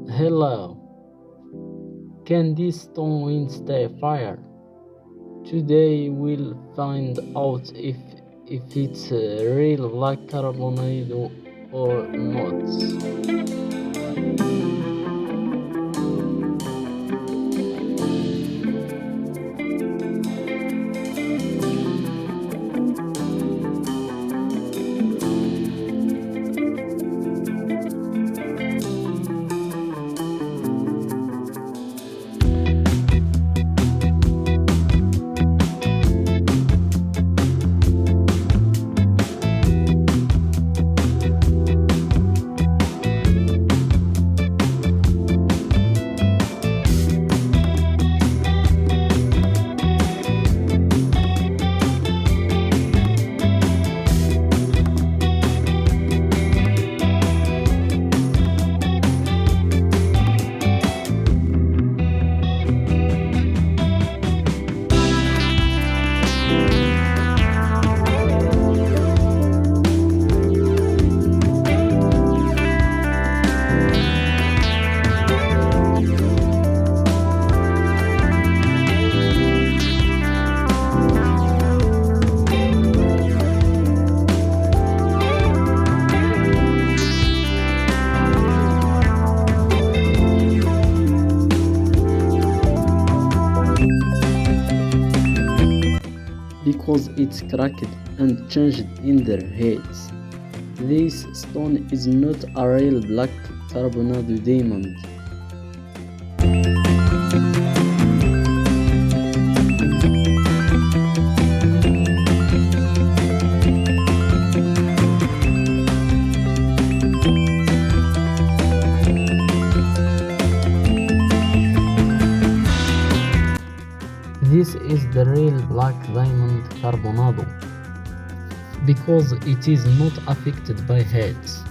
Hello, can this stone withstand fire? Today we'll find out if it's a real black carbonado or not. Because it's cracked and changed in their heads. This stone is not a real black carbonado diamond. This is the real black diamond carbonado because it is not affected by heads.